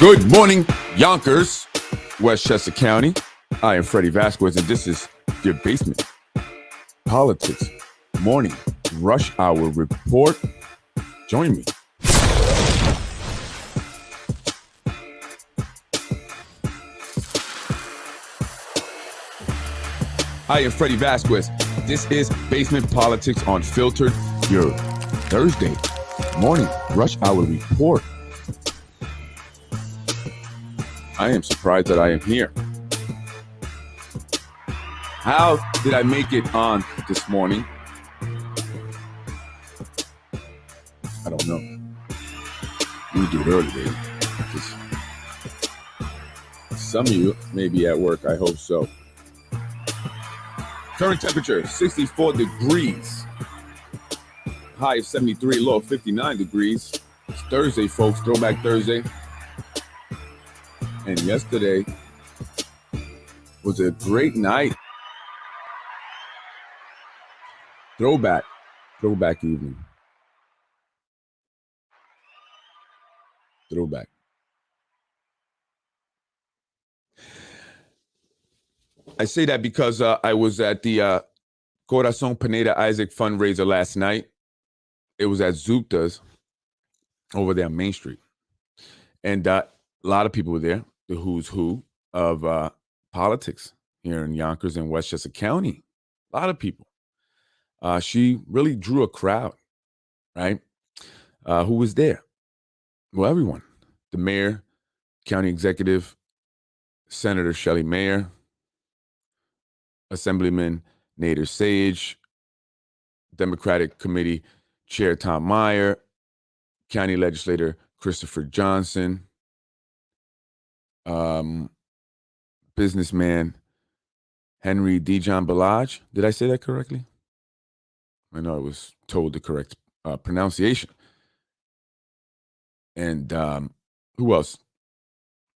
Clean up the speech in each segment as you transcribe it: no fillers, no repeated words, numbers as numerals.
Good morning, Yonkers, Westchester County. I am Freddie Vasquez, and this is your Basement Politics Morning Rush Hour Report. Join me. I am Freddie Vasquez. This is Basement Politics Unfiltered, your Thursday morning rush hour report. I am surprised that I am here. How did I make it on this morning? I don't know. We do it early, baby. Some of you may be at work. I hope so. Current temperature, 64 degrees. High of 73, low of 59 degrees. It's Thursday, folks. Throwback Thursday. And yesterday was a great night. Throwback evening. Throwback. I say that because I was at the Corazon Pineda Isaac fundraiser last night. It was at Zupta's over there on Main Street. And a lot of people were there, the who's who of politics here in Yonkers and Westchester County. A lot of people. She really drew a crowd, right? Who was there? Well, everyone. The mayor, county executive, Senator Shelley Mayer, Assemblyman Nader Sage, Democratic Committee Chair Tom Meyer, County Legislator Christopher Johnson, businessman Henry Dijon Balaj. Did I say that correctly? I know I was told the correct pronunciation. And who else?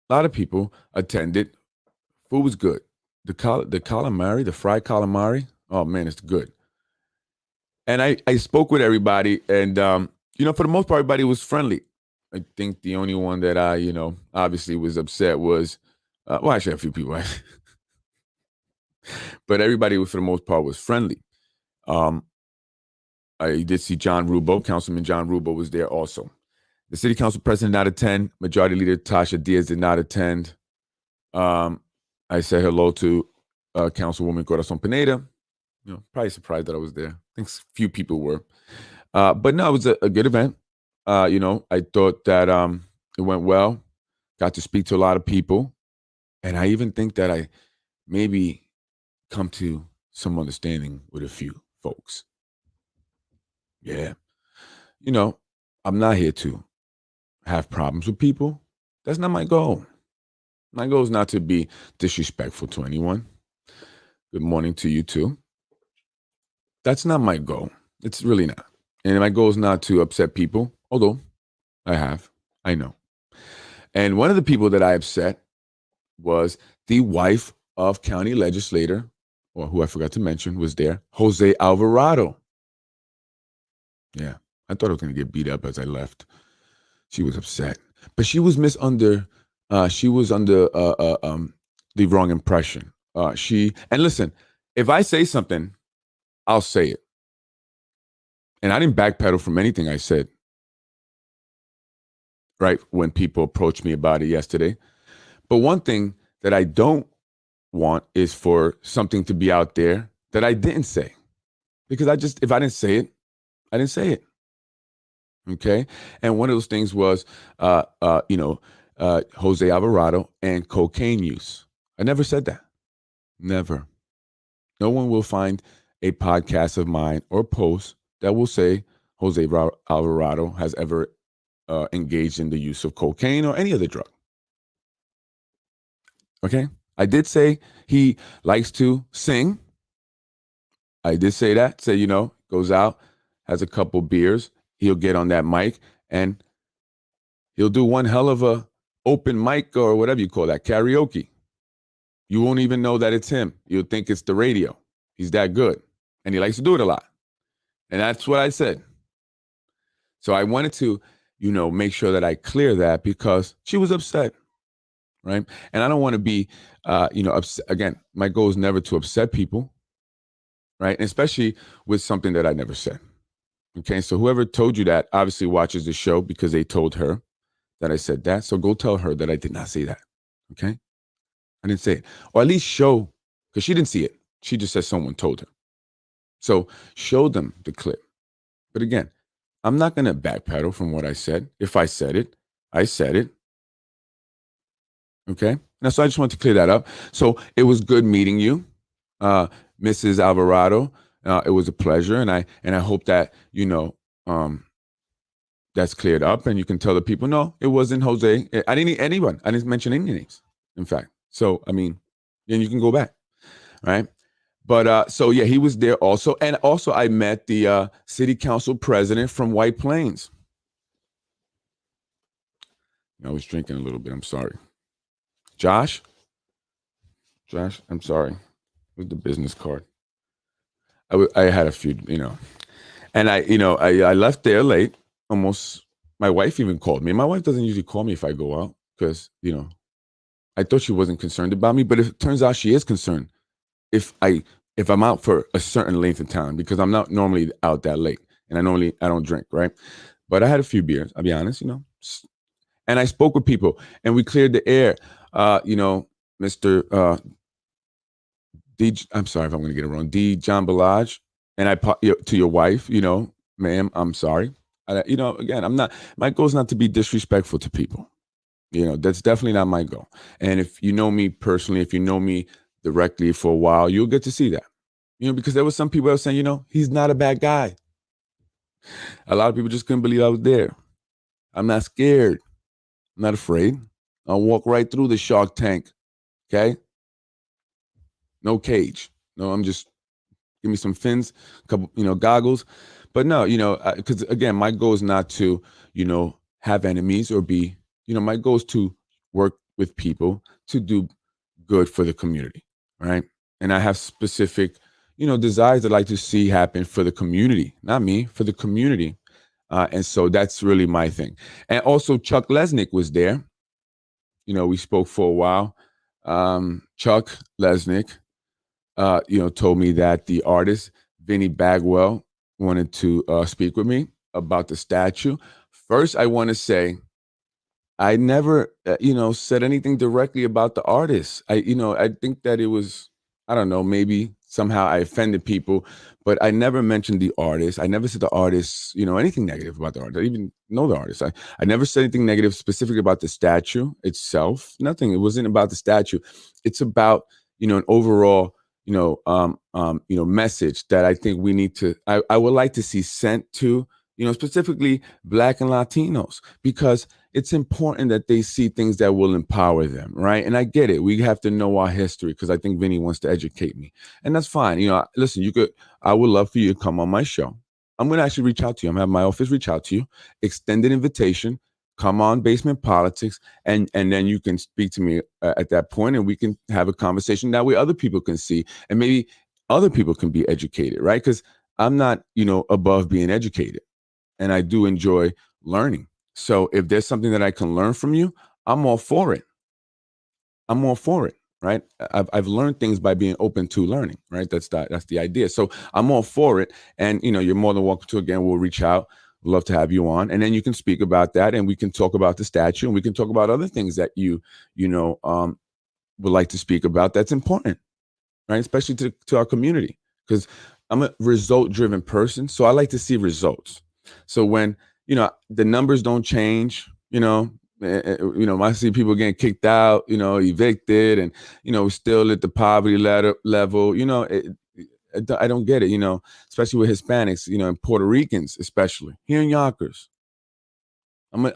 A lot of people attended. Food was good. The calamari, the fried calamari, oh man, it's good. And I spoke with everybody, and for the most part, everybody was friendly. I think the only one that I, obviously was upset was, actually a few people, but everybody for the most part was friendly. I did see John Rubo, Councilman John Rubo was there also. The city council president did not attend. Majority Leader Tasha Diaz did not attend. I said hello to Councilwoman Corazon Pineda. Probably surprised that I was there. I think a few people were. But no, it was a good event. I thought that it went well. Got to speak to a lot of people. And I even think that I maybe come to some understanding with a few folks. Yeah. I'm not here to have problems with people. That's not my goal. My goal is not to be disrespectful to anyone. Good morning to you too. That's not my goal. It's really not. And my goal is not to upset people, although I know. And one of the people that I upset was the wife of county legislator, or who I forgot to mention, was there, Jose Alvarado. Yeah, I thought I was going to get beat up as I left. She was upset. But she was under the wrong impression. And listen, if I say something, I'll say it. And I didn't backpedal from anything I said, right, when people approached me about it yesterday. But one thing that I don't want is for something to be out there that I didn't say. Because if I didn't say it, I didn't say it. Okay? And one of those things was, Jose Alvarado and cocaine use. I never said that. Never. No one will find a podcast of mine or post that will say Jose Alvarado has ever engaged in the use of cocaine or any other drug. Okay? I did say he likes to sing. I did say that. Say, goes out, has a couple beers. He'll get on that mic and he'll do one hell of a open mic or whatever you call that, karaoke. You won't even know that it's him. You'll think it's the radio. He's that good. And he likes to do it a lot. And that's what I said. So I wanted to make sure that I clear that because she was upset, right? And I don't want to be, upset. Again, my goal is never to upset people, right? And especially with something that I never said. Okay, so whoever told you that obviously watches the show because they told her that I said that. So go tell her that I did not say that. Okay, I didn't say it, or at least show, because she didn't see it. She just said someone told her. So show them the clip. But again, I'm not going to backpedal from what I said. If I said it, I said it. Okay. Now, so I just want to clear that up. So it was good meeting you, Mrs. Alvarado. It was a pleasure, and I hope that um, that's cleared up, and you can tell the people, no, it wasn't Jose. I didn't need anyone. I didn't mention any names. In fact, so I mean, then you can go back, right? But so yeah, he was there also, and also I met the city council president from White Plains. I was drinking a little bit. I'm sorry. Josh, I'm sorry. With the business card, I had a few, and I left there late. Almost, my wife even called me. My wife doesn't usually call me if I go out because I thought she wasn't concerned about me, but it turns out she is concerned if I'm out for a certain length of time because I'm not normally out that late, and I don't drink, right? But I had a few beers. I'll be honest, and I spoke with people, and we cleared the air. Mr. D. I'm sorry if I'm going to get it wrong. D. John Balaj, and to your wife, ma'am, I'm sorry. Again, I'm not. My goal is not to be disrespectful to people. That's definitely not my goal. And if you know me personally, if you know me directly for a while, you'll get to see that. Because there was some people that were saying, he's not a bad guy. A lot of people just couldn't believe I was there. I'm not scared. I'm not afraid. I'll walk right through the Shark Tank. Okay? No cage. No, I'm just give me some fins, a couple, goggles. But no, because again, my goal is not to, have enemies or be, my goal is to work with people to do good for the community, right? And I have specific, desires I'd like to see happen for the community, not me, for the community. And so that's really my thing. And also Chuck Lesnick was there. We spoke for a while. Chuck Lesnick, told me that the artist Vinny Bagwell wanted to speak with me about the statue. First, I want to say I never, said anything directly about the artist. I think that it was, I don't know, maybe somehow I offended people, but I never mentioned the artist. I never said the artist, anything negative about the artist. I didn't even know the artist. I never said anything negative specifically about the statue itself. Nothing. It wasn't about the statue. It's about, an overall, message that I think we need to, I would like to see sent to, specifically Black and Latinos, because it's important that they see things that will empower them, right? And I get it. We have to know our history because I think Vinny wants to educate me. And that's fine. Listen, I would love for you to come on my show. I'm going to actually reach out to you. I'm going to have my office reach out to you, extended invitation, come on Basement Politics, and then you can speak to me at that point, and we can have a conversation. That way other people can see, and maybe other people can be educated, right? Because I'm not, above being educated, and I do enjoy learning. So if there's something that I can learn from you, I'm all for it. I'm all for it, right? I've learned things by being open to learning, right? That's the idea. So I'm all for it, and you're more than welcome to. Again, we'll reach out. We'd love to have you on, and then you can speak about that, and we can talk about the statue, and we can talk about other things that you would like to speak about. That's important, right? Especially to our community, because I'm a result-driven person, so I like to see results. So when the numbers don't change, I see people getting kicked out, evicted, and still at the poverty level. I don't get it. Especially with Hispanics, and Puerto Ricans, especially here in Yonkers.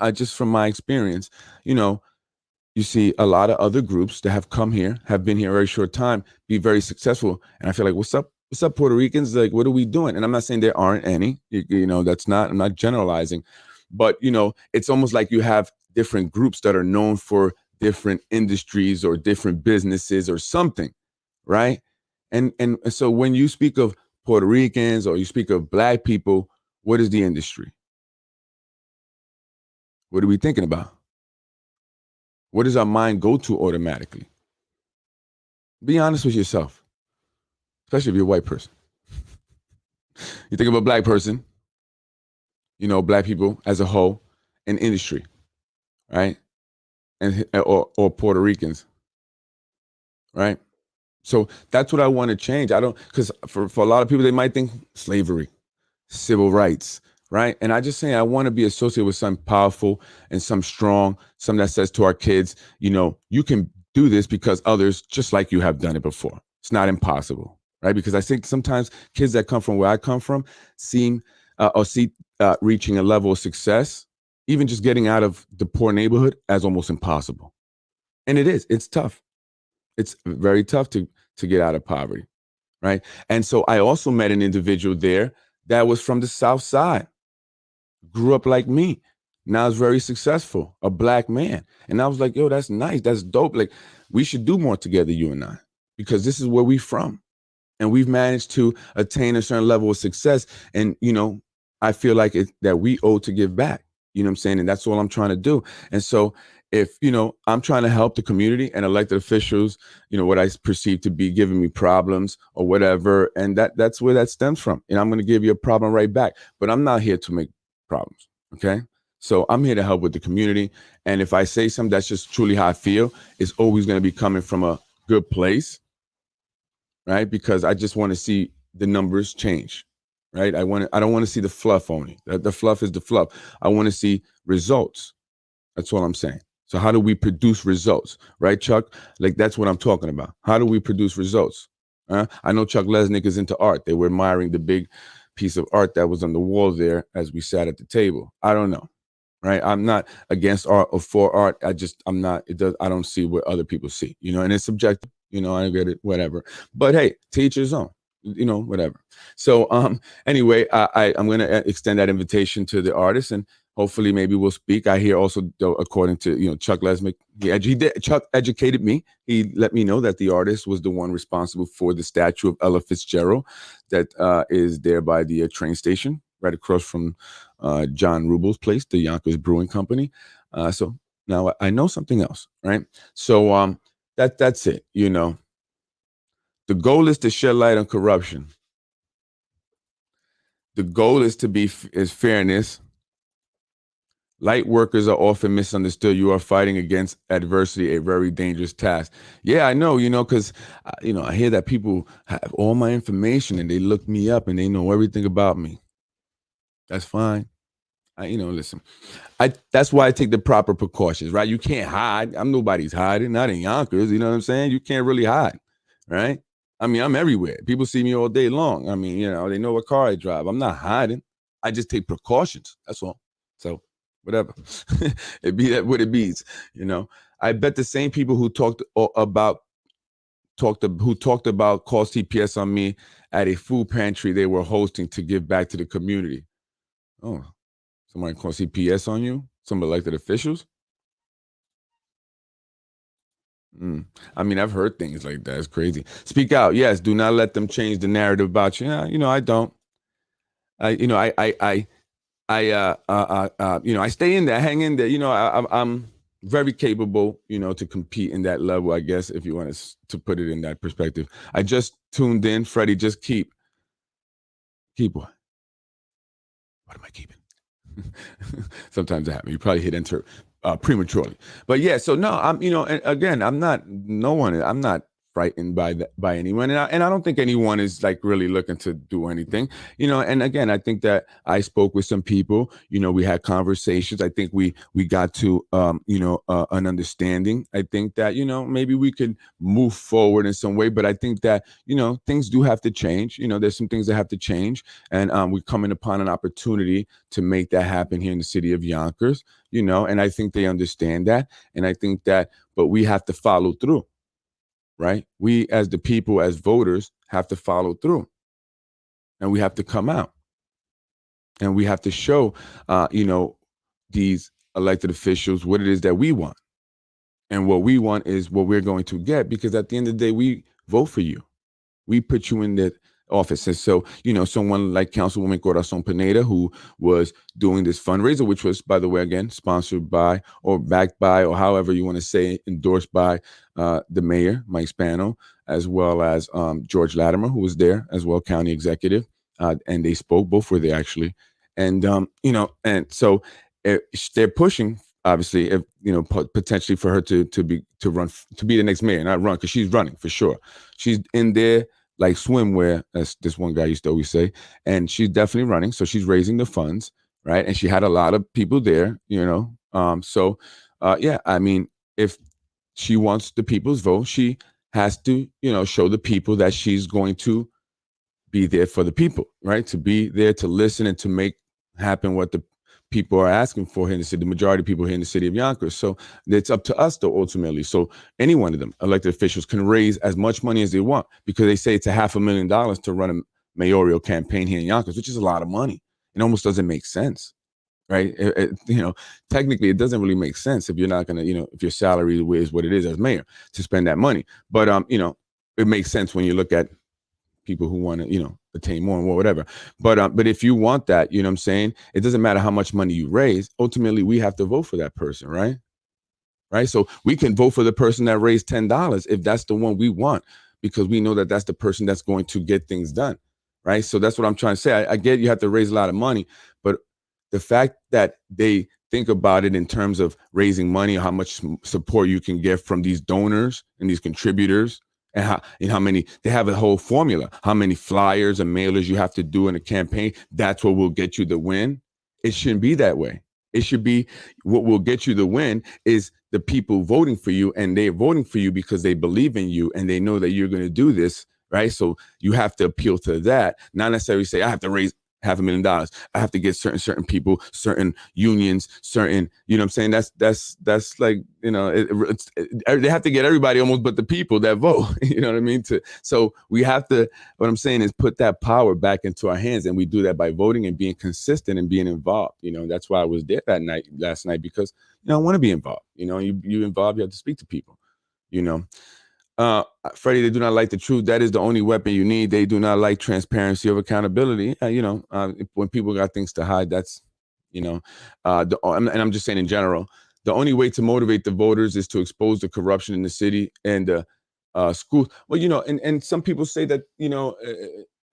I just from my experience, you see a lot of other groups that have come here, have been here a very short time, be very successful, and I feel like, what's up? What's up, Puerto Ricans? Like, what are we doing? And I'm not saying there aren't any, I'm not generalizing, but, it's almost like you have different groups that are known for different industries or different businesses or something, right? And so when you speak of Puerto Ricans or you speak of Black people, what is the industry? What are we thinking about? What does our mind go to automatically? Be honest with yourself, especially if you're a white person. You think of a black person, black people as a whole, in industry, right? And or Puerto Ricans, right? So that's what I want to change. I don't, because for a lot of people, they might think slavery, civil rights, right? And I just say I want to be associated with something powerful and some strong, some that says to our kids, you can do this because others just like you have done it before. It's not impossible, right? Because I think sometimes kids that come from where I come from seem or see reaching a level of success, even just getting out of the poor neighborhood, as almost impossible. And it is. It's tough. It's very tough to get out of poverty, right? And so I also met an individual there that was from the South Side, grew up like me, now is very successful, a black man. And I was like, yo, that's nice, that's dope. Like, we should do more together, you and I, because this is where we from. And we've managed to attain a certain level of success. And, I feel like that we owe to give back. You know what I'm saying? And that's all I'm trying to do. And so if, I'm trying to help the community and elected officials, what I perceive to be giving me problems or whatever, and that's where that stems from. And I'm going to give you a problem right back. But I'm not here to make problems. Okay. So I'm here to help with the community. And if I say something that's just truly how I feel, it's always going to be coming from a good place, right? Because I just want to see the numbers change, right? I don't want to see the fluff only. The fluff is the fluff. I want to see results. That's all I'm saying. So how do we produce results, right, Chuck? Like, that's what I'm talking about. How do we produce results? I know Chuck Lesnick is into art. They were admiring the big piece of art that was on the wall there as we sat at the table. I don't know, right? I'm not against art or for art. I'm not. I don't see what other people see, and it's subjective. I get it, whatever. But hey, teach his own. Whatever. So anyway, I'm going to extend that invitation to the artist, and hopefully maybe we'll speak. I hear also, though, according to Chuck Lesnick, Chuck educated me. He let me know that the artist was the one responsible for the statue of Ella Fitzgerald that is there by the train station right across from John Rubel's place, the Yonkers Brewing Company. So now I know something else, right? So that's it. The goal is to shed light on corruption. The goal is to be is fairness. Light workers are often misunderstood. You are fighting against adversity, a very dangerous task. Yeah, I know, because, I hear that people have all my information and they look me up and they know everything about me. That's fine. Listen, that's why I take the proper precautions, right? You can't hide. I'm nobody's hiding, not in Yonkers. You know what I'm saying? You can't really hide, right? I mean, I'm everywhere. People see me all day long. I mean, they know what car I drive. I'm not hiding. I just take precautions. That's all. So whatever. It be that what it means, I bet the same people who talked about called CPS on me at a food pantry they were hosting to give back to the community. Oh, somebody called CPS on you? Some elected officials? I mean, I've heard things like that. It's crazy. Speak out. Yes. Do not let them change the narrative about you. Yeah, I don't. I stay in there, I hang in there. I'm very capable, to compete in that level, I guess, if you want to put it in that perspective. I just tuned in, Freddie. Just keep what? What am I keeping? Sometimes it happens. You probably hit enter prematurely. But yeah, so no, and again, I'm not frightened by anyone, and I don't think anyone is like really looking to do anything, and again, I think that I spoke with some people, we had conversations. I think we got to an understanding. I think that maybe we could move forward in some way, but I think that things do have to change. There's some things that have to change, and we're coming upon an opportunity to make that happen here in the city of Yonkers, and I think they understand that, and I think that, but we have to follow through. Right? We as the people, as voters, have to follow through, and we have to come out, and we have to show, these elected officials what it is that we want, and what we want is what we're going to get. Because at the end of the day, we vote for you. We put you in the office. And so, someone like Councilwoman Corazon Pineda, who was doing this fundraiser, which was, by the way, again, sponsored by or backed by, or however you want to say, endorsed by the mayor, Mike Spano, as well as George Latimer, who was there as well, county executive. And they spoke, both were there actually. And, and so they're pushing, obviously, if, potentially for her to be the next mayor, not run, because she's running for sure. She's in there like swimwear, as this one guy used to always say, and she's definitely running. So she's raising the funds, right? And she had a lot of people there, yeah, I mean, if she wants the people's vote, she has to, show the people that she's going to be there for the people, right? To be there to listen and to make happen what the people are asking for here in the city, the majority of people here in the city of Yonkers. So it's up to us, though, ultimately. So any one of them, elected officials, can raise as much money as they want, because they say it's $500,000 to run a mayoral campaign here in Yonkers, which is a lot of money. It almost doesn't make sense, right? Technically, it doesn't really make sense if you're not going to, if your salary is what it is as mayor, to spend that money. But, it makes sense when you look at people who want to, attain more and more, whatever. But if you want that, you know what I'm saying? It doesn't matter how much money you raise. Ultimately, we have to vote for that person, right? Right. So we can vote for the person that raised $10 if that's the one we want, because we know that that's the person that's going to get things done. Right. So that's what I'm trying to say. I get you have to raise a lot of money, but the fact that they think about it in terms of raising money, how much support you can get from these donors and these contributors, and how many, they have a whole formula, how many flyers and mailers you have to do in a campaign. That's what will get you the win. It shouldn't be that way. It should be, what will get you the win is the people voting for you, and they're voting for you because they believe in you and they know that you're going to do this, right? So you have to appeal to that, not necessarily say, I have to raise $500,000. I have to get certain people, certain unions, certain, you know what I'm saying? That's like, they have to get everybody almost, but the people that vote, you know what I mean? So we have to, what I'm saying is, put that power back into our hands. And we do that by voting and being consistent and being involved. That's why I was there last night, because, I want to be involved. You involved, you have to speak to people, Freddie, they do not like the truth. That is the only weapon you need. They do not like transparency or accountability. When people got things to hide, that's, and I'm just saying in general, the only way to motivate the voters is to expose the corruption in the city and the schools. Well, and some people say that,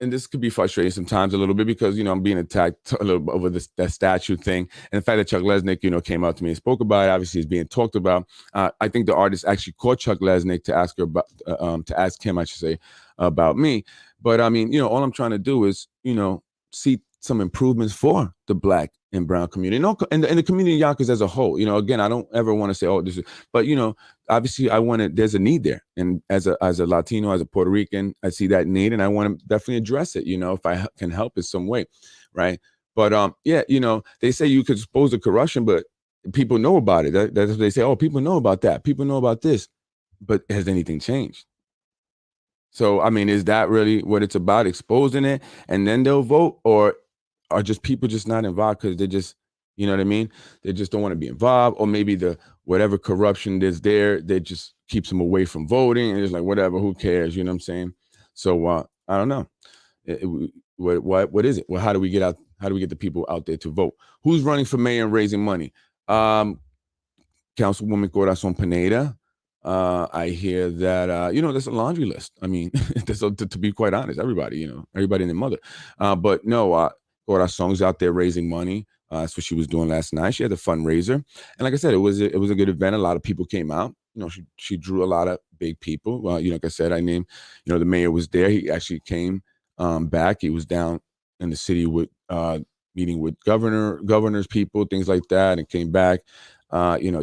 and this could be frustrating sometimes a little bit, because, I'm being attacked a little bit over that statue thing. And the fact that Chuck Lesnick, came out to me and spoke about it, obviously is being talked about. I think the artist actually called Chuck Lesnick to ask him, I should say, about me. But I mean, all I'm trying to do is, see some improvements for the Black and brown community, and the community of Yonkers as a whole. Again, I don't ever want to say, oh, this is, but obviously there's a need there. And as a Latino, as a Puerto Rican, I see that need, and I want to definitely address it, if I can help in some way. Right. But yeah, they say you could expose the corruption, but people know about it. That's what they say. Oh, people know about that. People know about this. But has anything changed? So, I mean, is that really what it's about, exposing it, and then they'll vote? Or are just people just not involved because they just, you know what I mean? They just don't want to be involved, or maybe whatever corruption is there, that just keeps them away from voting, and it's like, whatever, who cares? You know what I'm saying? So I don't know. What is it? Well, how do we get out? How do we get the people out there to vote? Who's running for mayor and raising money? Councilwoman Corazon Pineda. I hear that there's a laundry list. I mean, to be quite honest, everybody and their mother. But no, Corazon's out there raising money. That's what she was doing last night. She had a fundraiser, and like I said, it was a good event. A lot of people came out. She drew a lot of big people. Like I said, I named, the mayor was there. He actually came back. He was down in the city with meeting with governors, people, things like that, and came back.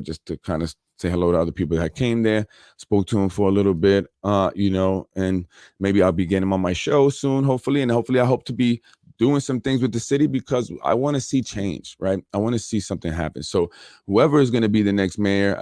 Just to kind of say hello to other people that came there, spoke to him for a little bit, and maybe I'll be getting him on my show soon, hopefully. And hopefully I hope to be doing some things with the city, because I want to see change, right? I want to see something happen. So whoever is going to be the next mayor,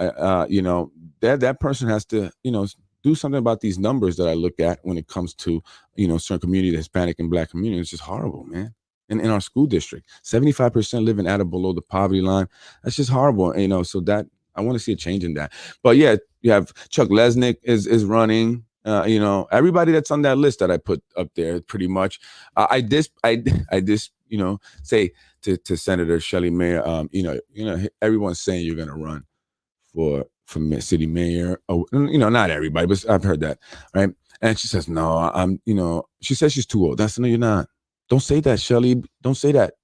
that person has to, do something about these numbers that I look at when it comes to, certain community, the Hispanic and Black community. It's just horrible, man. And in our school district, 75% living at or below the poverty line. That's just horrible. So that I want to see a change in that. But yeah, you have Chuck Lesnick is running. Everybody that's on that list that I put up there, pretty much. I say to Senator Shelley Mayer, everyone's saying you're going to run for city mayor. Oh, not everybody, but I've heard that, right? And she says, no, she says she's too old. That's no, you're not. Don't say that, Shelley. Don't say that.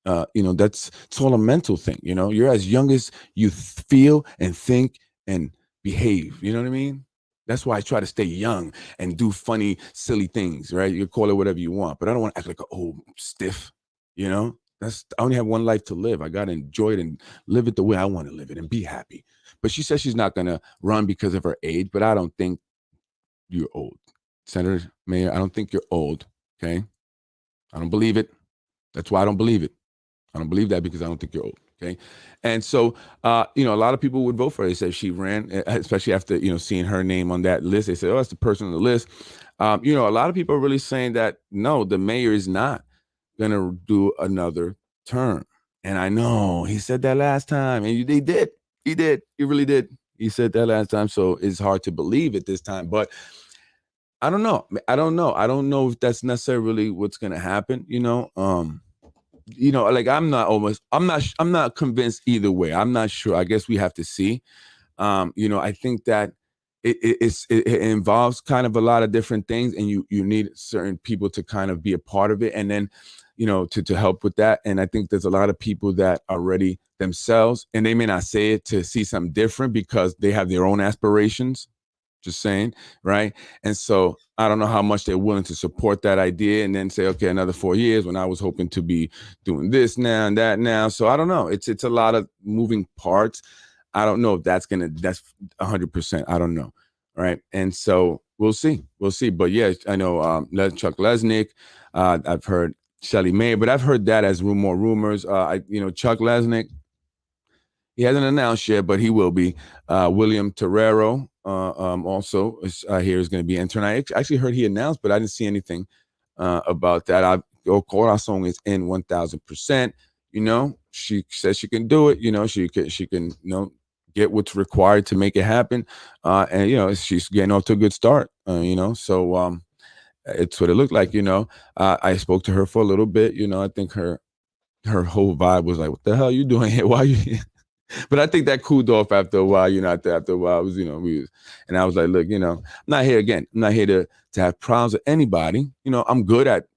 It's all a mental thing. You're as young as you feel and think and behave. You know what I mean? That's why I try to stay young and do funny, silly things, right? You call it whatever you want, but I don't want to act like an old stiff. I only have one life to live. I gotta enjoy it and live it the way I want to live it and be happy. But she says she's not gonna run because of her age, but I don't think you're old. Senator Mayor, I don't think you're old. Okay. I don't believe it. That's why I don't believe it. I don't believe that because I don't think you're old. Okay. And so, a lot of people would vote for her. They said she ran, especially after, seeing her name on that list. They said, oh, that's the person on the list. A lot of people are really saying that, no, the mayor is not going to do another term. And I know he said that last time, and he did. He did. He really did. He said that last time. So it's hard to believe it this time. But I don't know. I don't know if that's necessarily what's going to happen. Like I'm not convinced either way. I'm not sure. I guess we have to see. I think that it involves kind of a lot of different things, and you need certain people to kind of be a part of it, and then to help with that. And I think there's a lot of people that are ready themselves, and they may not say it to see something different because they have their own aspirations. Just saying, right? And so I don't know how much they're willing to support that idea and then say, okay, another 4 years when I was hoping to be doing this now and that now. So I don't know. It's a lot of moving parts. I don't know if that's 100%. I don't know. Right. And so we'll see. But yeah, I know Chuck Lesnick. I've heard Shelley May, but I've heard that as more rumors. Chuck Lesnick, he hasn't announced yet, but he will be. William Terrero also here is going to be entering. I actually heard he announced, but I didn't see anything about that. Corazon is in 1,000%. She says she can do it. She can get what's required to make it happen. And she's getting off to a good start. So it's what it looked like. I spoke to her for a little bit. I think her whole vibe was like, "What the hell are you doing here? Why are you here?" But I think that cooled off after a while. After a while, and I was like, look, I'm not here again. I'm not here to have problems with anybody. I'm good at,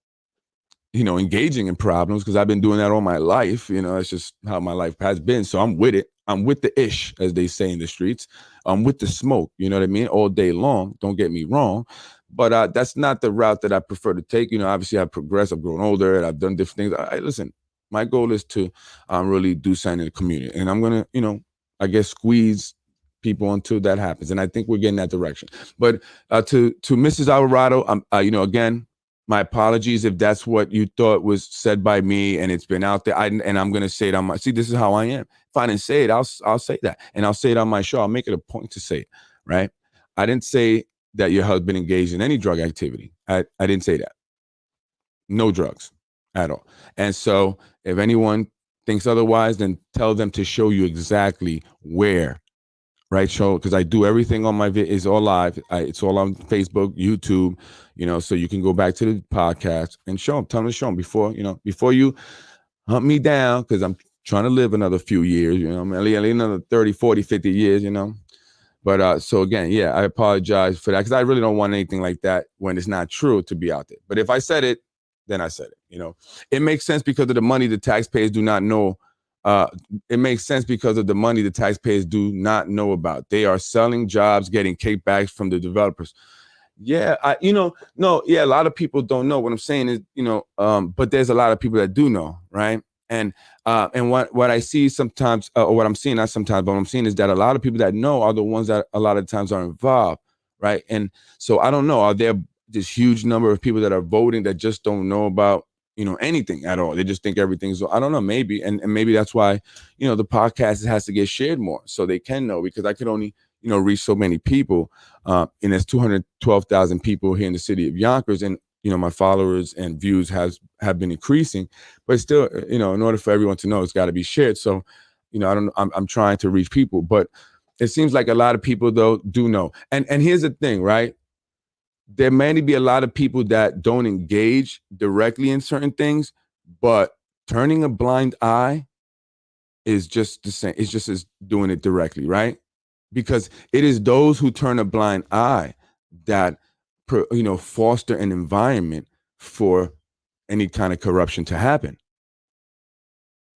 engaging in problems because I've been doing that all my life. It's just how my life has been. So I'm with it. I'm with the ish, as they say in the streets. I'm with the smoke. You know what I mean? All day long. Don't get me wrong. But that's not the route that I prefer to take. Obviously I've progressed. I've grown older and I've done different things. Listen, my goal is to really do something in the community. And I'm going to, I guess, squeeze people until that happens. And I think we're getting that direction. But to Mrs. Alvarado, again, my apologies if that's what you thought was said by me and it's been out there. And I'm going to say it on this is how I am. If I didn't say it, I'll say that. And I'll say it on my show. I'll make it a point to say it, right? I didn't say that your husband engaged in any drug activity. I didn't say that. No drugs at all. And so if anyone thinks otherwise, then tell them to show you exactly where, right? Show, because I do everything on my it's all live. It's all on Facebook, YouTube, so you can go back to the podcast and show them, tell them to show them before you hunt me down, because I'm trying to live another few years, at least another 30, 40, 50 years, But so again, yeah, I apologize for that because I really don't want anything like that when it's not true to be out there. But if I said it, then I said it. It makes sense because of the money the taxpayers do not know. It makes sense because of the money the taxpayers do not know about. They are selling jobs, getting kickbacks from the developers. Yeah, a lot of people don't know. What I'm saying is, but there's a lot of people that do know, right? And what I see sometimes, or what I'm seeing, not sometimes, but what I'm seeing is that a lot of people that know are the ones that a lot of times are involved, right? And so I don't know, are there this huge number of people that are voting that just don't know about, anything at all? They just think everything's, I don't know, maybe. And maybe that's why, the podcast has to get shared more so they can know, because I could only, reach so many people. And there's 212,000 people here in the city of Yonkers. And, my followers and views have been increasing, but still, in order for everyone to know, it's got to be shared. So, I'm trying to reach people, but It seems like a lot of people, though, do know. And here's the thing, right? There may be a lot of people that don't engage directly in certain things, but turning a blind eye is just the same. It's just as doing it directly, right? Because it is those who turn a blind eye that, foster an environment for any kind of corruption to happen.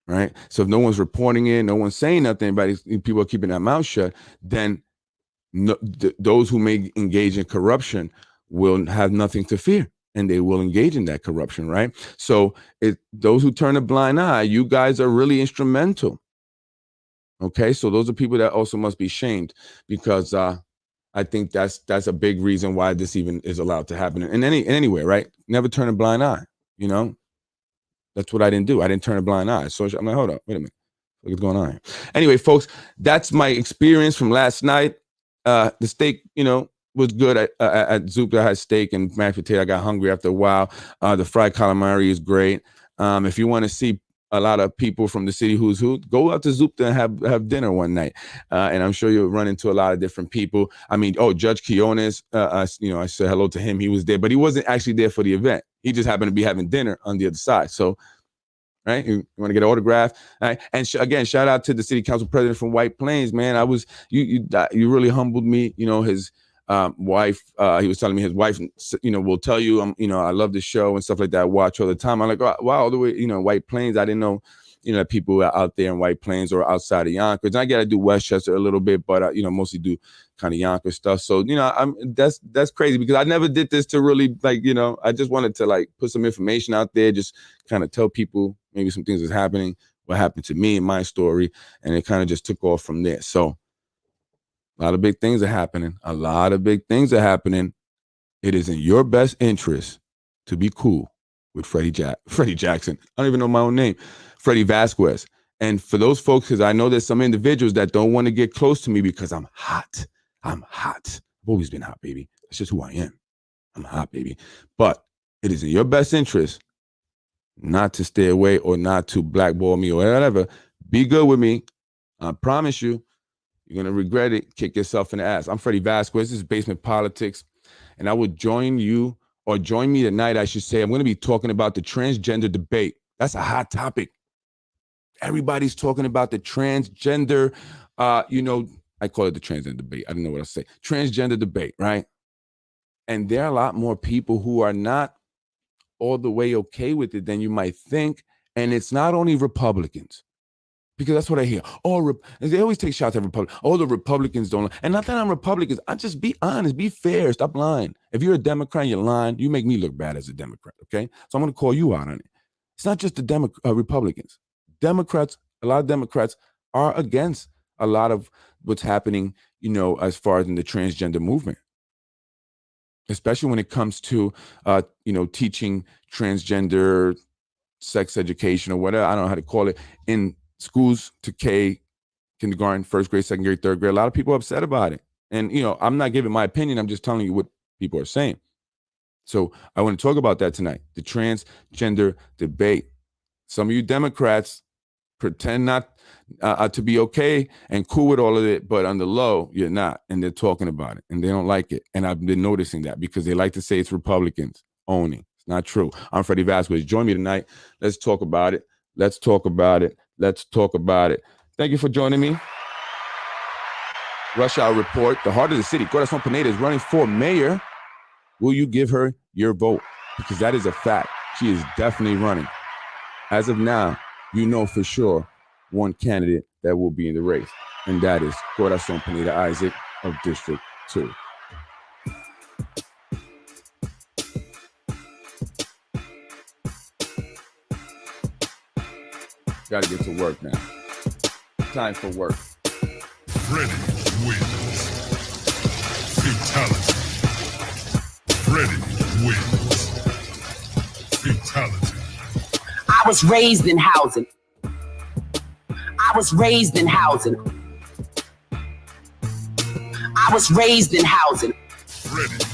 Right. So if no one's reporting it, no one's saying nothing, but people are keeping their mouth shut, then those who may engage in corruption will have nothing to fear, and they will engage in that corruption. Right. So those who turn a blind eye, you guys are really instrumental. Okay. So those are people that also must be shamed, because I think that's a big reason why this even is allowed to happen in anywhere. Right. Never turn a blind eye. That's what I didn't do. I didn't turn a blind eye. So I'm like, hold up, wait a minute. What's going on here? Anyway, folks, that's my experience from last night. The steak, was good at Zoop. I had steak and mashed potato. I got hungry after a while. The fried calamari is great. If you want to see a lot of people from the city who's who, go out to Zoop and have dinner one night. And I'm sure you'll run into a lot of different people. I mean, Judge Quiones, I said hello to him. He was there, but he wasn't actually there for the event. He just happened to be having dinner on the other side. So, right, you want to get an autograph, right? And again, shout out to the city council president from White Plains, man. You really humbled me. His wife, he was telling me his wife, will tell you, I love the show and stuff like that. I watch all the time. I'm like, wow, all the way, White Plains. I didn't know, that people are out there in White Plains or outside of Yonkers. And I got to do Westchester a little bit, but mostly do kind of Yonkers stuff. So, that's crazy, because I never did this to really I just wanted to put some information out there, just kind of tell people maybe some things that's happening, what happened to me and my story. And it kind of just took off from there. So a lot of big things are happening. A lot of big things are happening. It is in your best interest to be cool with Freddie Jackson. I don't even know my own name. Freddie Vasquez. And for those folks, because I know there's some individuals that don't want to get close to me because I'm hot. I'm hot. I've always been hot, baby. That's just who I am. I'm hot, baby. But it is in your best interest not to stay away or not to blackball me or whatever. Be good with me. I promise you, you're going to regret it. Kick yourself in the ass. I'm Freddie Vasquez. This is Basement Politics. And I would join you, or join me tonight, I should say. I'm going to be talking about the transgender debate. That's a hot topic. Everybody's talking about the transgender, I call it the transgender debate. I don't know what I say. Transgender debate, right? And there are a lot more people who are not all the way okay with it than you might think. And it's not only Republicans, because that's what I hear. They always take shots at Republicans. The Republicans don't. And not that I'm Republicans. I just be honest, be fair, stop lying. If you're a Democrat and you're lying, you make me look bad as a Democrat, okay? So I'm going to call you out on it. It's not just the Republicans. Democrats, a lot of Democrats are against a lot of what's happening, as far as in the transgender movement, especially when it comes to, teaching transgender sex education or whatever. I don't know how to call it in schools to kindergarten, first grade, second grade, third grade. A lot of people are upset about it. And, I'm not giving my opinion. I'm just telling you what people are saying. So I want to talk about that tonight, the transgender debate. Some of you Democrats pretend not to be okay and cool with all of it, but on the low, you're not. And they're talking about it and they don't like it. And I've been noticing that because they like to say it's Republicans only. It's not true. I'm Freddie Vasquez. Join me tonight. Let's talk about it. Let's talk about it. Let's talk about it. Thank you for joining me. Rush Hour Report. The heart of the city, Corazon Pineda, is running for mayor. Will you give her your vote? Because that is a fact. She is definitely running. As of now, you know for sure one candidate that will be in the race, and that is Corazon Pineda Isaac of District 2. Got to get to work now. Time for work. Freddie wins. Fatality. Freddie wins. Fatality. I was raised in housing. I was raised in housing. Freddie